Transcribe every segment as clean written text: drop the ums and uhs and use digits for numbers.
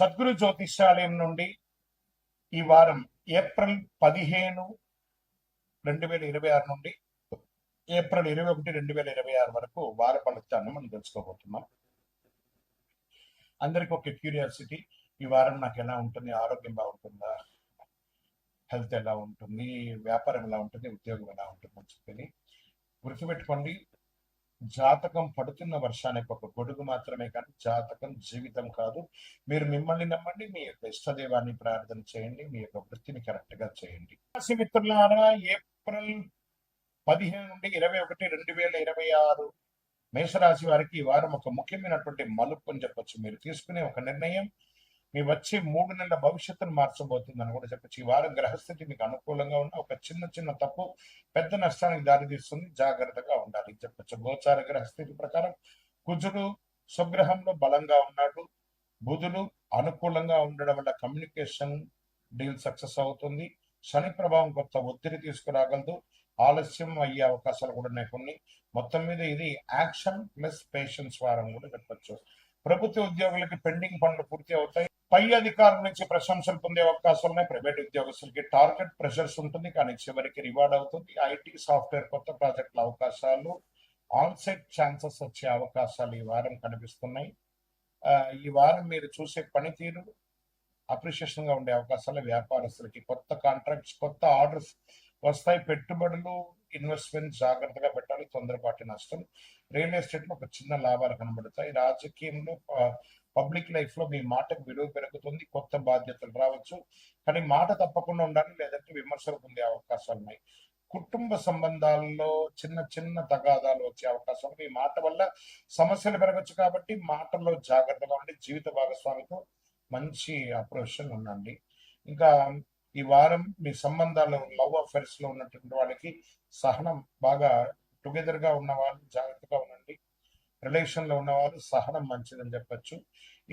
సద్గురు జ్యోతిష్యాలయం నుండి ఈ వారం ఏప్రిల్ 15, 2026 నుండి ఏప్రిల్ 21, 2026 వరకు వార ఫలితాన్ని మనం తెలుసుకోబోతున్నాం. అందరికి ఒక క్యూరియాసిటీ, ఈ వారం నాకు ఎలా ఉంటుంది, ఆరోగ్యం బాగుంటుందా, హెల్త్ ఎలా ఉంటుంది, వ్యాపారం ఎలా ఉంటుంది, ఉద్యోగం ఎలా ఉంటుంది అని చెప్పి గుర్తుపెట్టుకోండి. జాతకం పడుతున్న వర్షానికి ఒక గొడుగు మాత్రమే, కానీ జాతకం జీవితం కాదు. మీరు మిమ్మల్ని నమ్మండి, మీ యొక్క ఇష్టదేవాన్ని ప్రార్థన చేయండి, మీ యొక్క వృత్తిని కరెక్ట్ గా చేయండి. రాశి మిత్రులారా, ఏప్రిల్ 15 నుండి 21, 2026 మేషరాశి వారికి ఈ వారం ఒక ముఖ్యమైనటువంటి మలుపు అని చెప్పొచ్చు. మీరు తీసుకునే ఒక నిర్ణయం మీ వచ్చే 3 నెలల భవిష్యత్తును మార్చబోతుందని కూడా చెప్పచ్చు. ఈ వారం గ్రహస్థితి మీకు అనుకూలంగా ఉన్న ఒక చిన్న తప్పు పెద్ద నష్టానికి దారితీస్తుంది, జాగ్రత్తగా ఉండాలి చెప్పచ్చు. గోచార గ్రహస్థితి ప్రకారం కుజుడు స్వగ్రహంలో బలంగా ఉన్నాడు. బుధుడు అనుకూలంగా ఉండడం వల్ల కమ్యూనికేషన్ డీల్ సక్సెస్ అవుతుంది. శని ప్రభావం కొత్త ఒత్తిడి తీసుకురాగలదు, ఆలస్యం అయ్యే అవకాశాలు కూడా ఉన్నాయి కొన్ని. మొత్తం మీద ఇది యాక్షన్ ప్లస్ పేషెన్స్ వారం కూడా చెప్పచ్చు. ప్రభుత్వ ఉద్యోగులకి పెండింగ్ పనులు పూర్తి అవుతాయి. పై అధికారుల నుంచి ప్రశంసలు పొందే అవకాశాలు ఉన్నాయి. ప్రైవేట్ ఉద్యోగస్తులకి టార్గెట్ ప్రెషర్స్ ఉంటుంది, కానీ చివరికి రివార్డ్ అవుతుంది. ఐటీ సాఫ్ట్వేర్ కొత్త ప్రాజెక్టుల అవకాశాలు, ఆన్ సైట్ ఛాన్సెస్ వచ్చే అవకాశాలు ఈ వారం కనిపిస్తున్నాయి. ఈ వారం మీరు చూసే పనితీరు అప్రిషియేషన్ గా ఉండే అవకాశాలు. వ్యాపారస్తులకి కొత్త కాంట్రాక్ట్స్, కొత్త ఆర్డర్స్ వస్తాయి. పెట్టుబడులు, ఇన్వెస్ట్మెంట్ జాగ్రత్తగా పెట్టాలి, తొందరపాటి నష్టం. రియల్ ఎస్టేట్ లో ఒక చిన్న లాభాలు కనబడతాయి. రాజకీయంలో, పబ్లిక్ లైఫ్ లో మీ మాటకు విలువ పెరుగుతుంది. కొత్త బాధ్యతలు రావచ్చు, కానీ మాట తప్పకుండా ఉండాలి, లేదంటే విమర్శలు పొందే అవకాశాలు ఉన్నాయి. కుటుంబ సంబంధాల్లో చిన్న తగాదాలు వచ్చే అవకాశం. మీ మాట వల్ల సమస్యలు పెరగచ్చు, కాబట్టి మాటల్లో జాగ్రత్తగా ఉండి జీవిత భాగస్వామితో మంచి అప్రోషన్ ఉండండి. ఇంకా ఈ వారం మీ సంబంధాలు, లవ్ అఫైర్స్ లో ఉన్నటువంటి వాళ్ళకి సహనం బాగా, టుగెదర్ గా ఉన్న వాళ్ళు జాగ్రత్తగా ఉండండి. రిలేషన్ లో ఉన్నవాళ్ళు సహనం మంచిదని చెప్పచ్చు.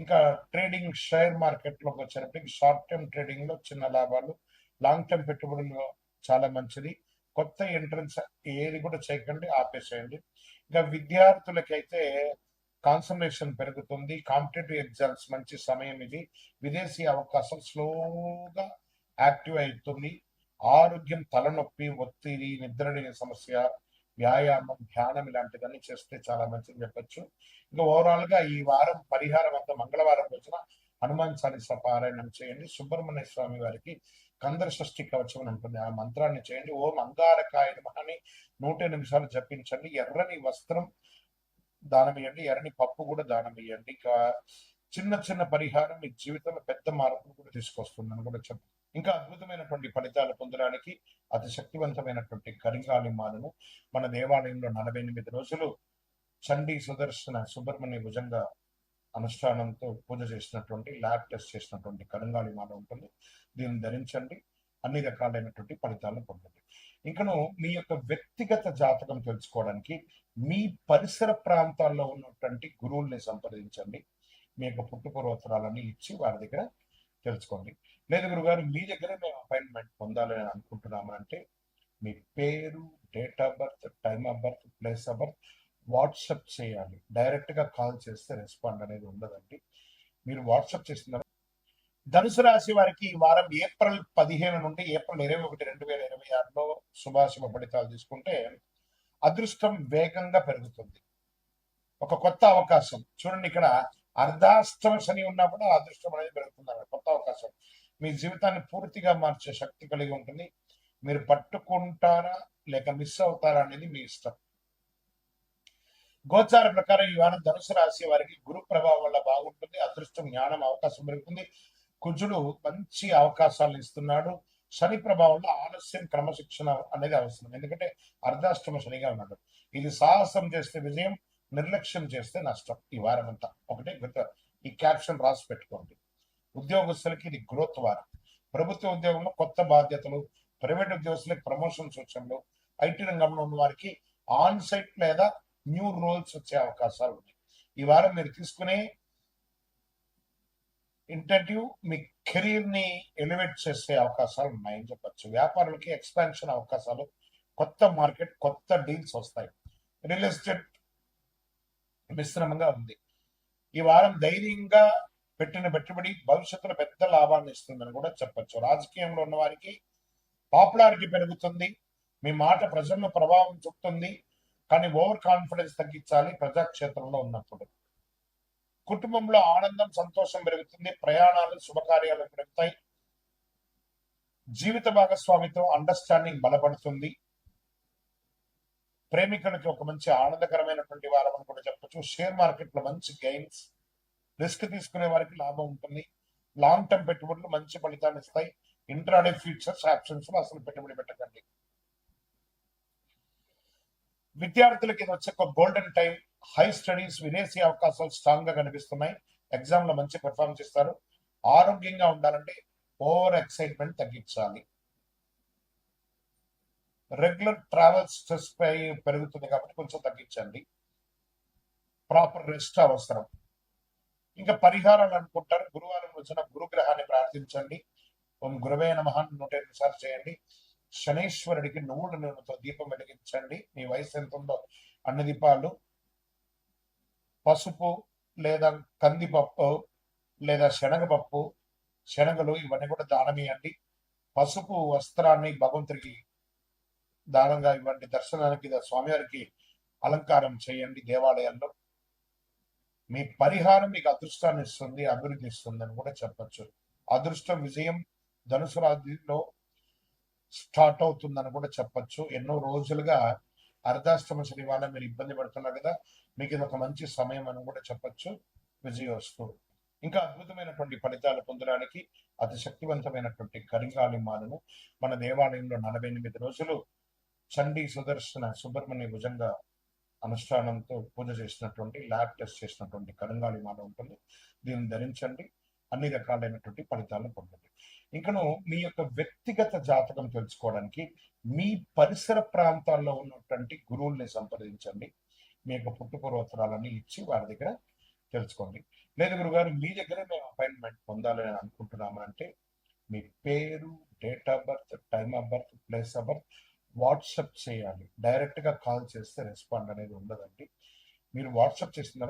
ఇంకా ట్రేడింగ్, షేర్ మార్కెట్ లోకి వచ్చేటప్పటికి షార్ట్ టర్మ్ ట్రేడింగ్ లో చిన్న లాభాలు, లాంగ్ టర్మ్ పెట్టుబడుల్లో చాలా మంచిది. కొత్త ఎంట్రన్స్ ఏది కూడా చేయకండి, ఆపేసేయండి. ఇంకా విద్యార్థులకైతే కాన్సన్ట్రేషన్ పెరుగుతుంది. కాంపిటేటివ్ ఎగ్జామ్స్ మంచి సమయం ఇది. విదేశీ అవకాశం స్లోగా యాక్టివ్ అవుతుంది. ఆరోగ్యం, తలనొప్పి, ఒత్తిడి, నిద్రలేని సమస్య, వ్యాయామం, ధ్యానం ఇలాంటివన్నీ చేస్తే చాలా మంచిది చెప్పచ్చు. ఇంకా ఓవరాల్ గా ఈ వారం పరిహారం అంతా మంగళవారం రోజున హనుమాన్ చాలీసా పారాయణం చేయండి. సుబ్రహ్మణ్య స్వామి వారికి కందర షష్ఠి కవచం అని ఉంటుంది, ఆ మంత్రాన్ని చేయండి. ఓం అంగారకాయ నమః అని 100 నిమిషాలు జపించండి. ఎర్రని వస్త్రం దానం ఇవ్వండి, ఎర్రని పప్పు కూడా దానం ఇవ్వండి. ఇంకా చిన్న పరిహారం మీ జీవితంలో పెద్ద మార్పును కూడా తీసుకొస్తుందని కూడా చెప్పండి. ఇంకా అద్భుతమైనటువంటి ఫలితాలు పొందడానికి అతి శక్తివంతమైనటువంటి కరింగాలి మాలను మన దేవాలయంలో 48 రోజులు చండీ సుదర్శన సుబ్రహ్మణ్య భుజంగా అనుష్ఠానంతో పూజ చేసినటువంటి, ల్యాబ్ టెస్ట్ చేసినటువంటి కరింగాలి మాల ఉంటుంది. దీన్ని ధరించండి, అన్ని రకాలైనటువంటి ఫలితాలను పొందండి. ఇంకను మీ యొక్క వ్యక్తిగత జాతకం తెలుసుకోవడానికి మీ పరిసర ప్రాంతాల్లో ఉన్నటువంటి గురువుల్ని సంప్రదించండి. మీ యొక్క పుట్టుపూర్వోత్తరాలన్నీ ఇచ్చి వారి దగ్గర తెలుసుకోండి. లేదు గురుగారు, మీ దగ్గర మేము అపాయింట్మెంట్ పొందాలని అనుకుంటున్నాము అంటే మీ పేరు, date of birth, time of birth, place of birth WhatsApp చేయాలి. డైరెక్ట్ గా కాల్ చేస్తే రెస్పాండ్ అనేది ఉండదండి. మీరు వాట్సాప్ చేస్తున్నారు. ధనుసు రాశి వారికి ఈ వారం ఏప్రిల్ 15 నుండి ఏప్రిల్ 21, 2026లో శుభాశుభ ఫలితాలు తీసుకుంటే అదృష్టం వేగంగా పెరుగుతుంది. ఒక కొత్త అవకాశం చూడండి, ఇక్కడ అర్ధాష్టమ శని ఉన్నా కూడా అదృష్టం అనేది పెరుగుతుంది. కొత్త అవకాశం మీ జీవితాన్ని పూర్తిగా మార్చే శక్తి కలిగి ఉంటుంది. మీరు పట్టుకుంటారా లేక మిస్ అవుతారా అనేది మీ ఇష్టం. గోచార ప్రకారం ఈ వారం ధనుసు రాశి వారికి గురు ప్రభావం వల్ల బాగుంటుంది. అదృష్టం, జ్ఞానం, అవకాశం పెరుగుతుంది. కుజుడు మంచి అవకాశాలు ఇస్తున్నాడు. శని ప్రభావంలో ఆలస్యం, క్రమశిక్షణ అనేది అవసరం, ఎందుకంటే అర్ధాష్టమ శనిగా ఉన్నాడు. ఇది సాహసం చేస్తే విజయం, నిర్లక్ష్యం చేస్తే నష్టం. ఈ వారం అంతా ఒకటే ఈ క్యాప్షన్ రాసి పెట్టుకోండి. ఉద్యోగస్తులకి ఇది గ్రోత్ వారం. ప్రభుత్వ ఉద్యోగంలో కొత్త బాధ్యతలు, ప్రైవేట్ ఉద్యోగస్తులకి ప్రమోషన్ సూచనలు, ఐటీ రంగంలో ఉన్న వారికి ఆన్ సైట్ లేదా న్యూ రోల్స్ వచ్చే అవకాశాలు ఉన్నాయి. ఈ వారం మీరు తీసుకునే ఇంటర్వ్యూ మీ కెరీర్ ని ఎలివేట్ చేసే అవకాశాలు ఉన్నాయని చెప్పచ్చు. వ్యాపారులకి ఎక్స్పాన్షన్ అవకాశాలు, కొత్త మార్కెట్, కొత్త డీల్స్ వస్తాయి. రియల్ ఎస్టేట్ మిశ్రమంగా ఉంది. ఈ వారం ధైర్యంగా పెట్టిన పెట్టుబడి భవిష్యత్తులో పెద్ద లాభాన్ని ఇస్తుందని కూడా చెప్పొచ్చు. రాజకీయంలో ఉన్న వారికి పాపులారిటీ పెరుగుతుంది, మీ మాట ప్రజల్లో ప్రభావం చూపుతుంది. కానీ ఓవర్ కాన్ఫిడెన్స్ తగ్గించాలి ప్రజాక్షేత్రంలో ఉన్నప్పుడు. కుటుంబంలో ఆనందం సంతోషం పెరుగుతుంది, ప్రయాణాలు శుభకార్యాలు పెరుగుతాయి, జీవిత భాగస్వామితో అండర్స్టాండింగ్ బలపడుతుంది. ప్రేమికులకి ఒక మంచి ఆనందకరమైనటువంటి వారం అని కూడా చెప్పచ్చు. షేర్ మార్కెట్ లో మంచి గెయిన్స్, రిస్క్ తీసుకునే వారికి లాభం ఉంటుంది. లాంగ్ టర్మ్ పెట్టుబడులు మంచి ఫలితాన్ని ఇస్తాయి. ఇంట్రాడే ఫ్యూచర్స్ ఆప్షన్స్ లో అసలు పెట్టుబడి పెట్టకండి. విద్యార్థులకి ఇది వచ్చే ఒక గోల్డెన్ టైం. హై స్టడీస్, విదేశీ అవకాశాలు స్ట్రాంగ్ గా కనిపిస్తున్నాయి. ఎగ్జామ్ లో మంచి పెర్ఫార్మ్ చేస్తారు. ఆరోగ్యంగా ఉండాలంటే ఓవర్ ఎక్సైట్మెంట్ తగ్గించాలి. రెగ్యులర్ ట్రావెల్ స్ట్రెస్ పెరుగుతుంది కాబట్టి కొంచెం తగ్గించండి. ప్రాపర్ రెస్ట్ అవసరం. ఇంకా పరిహారాలు అనుకుంటారు. గురువారం రోజున గురుగ్రహాన్ని ప్రార్థించండి. ఓం గురవే నమః 108 సార్లు చేయండి. శనేశ్వరుడికి నువ్వుల నూనెతో దీపం వెలిగించండి. మీ వయసు ఎంత ఉందో అన్ని దీపాలు. పసుపు లేదా కందిపప్పు లేదా శనగపప్పు, శనగలు ఇవన్నీ కూడా దానం ఇవ్వండి. పసుపు వస్త్రాన్ని భగవంతుడికి దానంగా ఇవ్వండి. దర్శనానికి స్వామివారికి అలంకారం చేయండి దేవాలయాల్లో. మీ పరిహారం మీకు అదృష్టాన్ని ఇస్తుంది, అభివృద్ధి ఇస్తుంది అని కూడా చెప్పచ్చు. అదృష్టం విజయం ధనుసు రాశిలో స్టార్ట్ అవుతుందని కూడా చెప్పచ్చు. ఎన్నో రోజులుగా అర్ధాష్టమ శని వల్ల మీరు ఇబ్బంది పడుతున్నారు కదా, మీకు ఇది ఒక మంచి సమయం అని కూడా చెప్పచ్చు. విజయోస్తు. ఇంకా అద్భుతమైనటువంటి ఫలితాలు పొందడానికి అతి శక్తివంతమైనటువంటి కరింగాలి మాలను మన దేవాలయంలో 48 రోజులు చండీ సుదర్శన సుబ్రహ్మణ్య భుజంగా అనుష్ఠానంతో పూజ చేసినటువంటి, ల్యాబ్ టెస్ట్ చేసినటువంటి కరింగాలి మాల ఉంటుంది. దీన్ని ధరించండి, అన్ని రకాలైనటువంటి ఫలితాలను పొందండి. ఇంకను మీ యొక్క వ్యక్తిగత జాతకం తెలుసుకోవడానికి మీ పరిసర ప్రాంతాల్లో ఉన్నటువంటి గురువుల్ని సంప్రదించండి. మీ యొక్క పుట్టుపూర్వోత్తరాలన్నీ ఇచ్చి వారి దగ్గర తెలుసుకోండి. లేదు గురుగారు మీ దగ్గరే మేము అపాయింట్మెంట్ పొందాలని అనుకుంటున్నాము అంటే మీ పేరు, date of birth, time of birth, place of birth WhatsApp చేయాలి. డైరెక్ట్ గా కాల్ చేస్తే రెస్పాండ్ అనేది ఉండదండి. మీరు వాట్సాప్ చేసిన